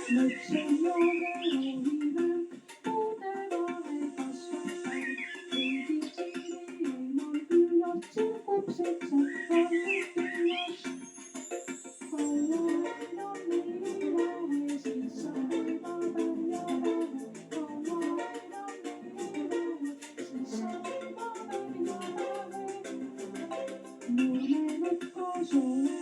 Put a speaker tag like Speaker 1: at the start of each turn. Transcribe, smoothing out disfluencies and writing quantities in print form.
Speaker 1: 멋진 노래로 이른 무대만의 가슴에 불빛이 멈들렸지 꽃새처럼 뛰었어 어려운 미로의 세상을 바라려다가 어려운 미로의 세상을 바라려다가 눈에 넣고 좋은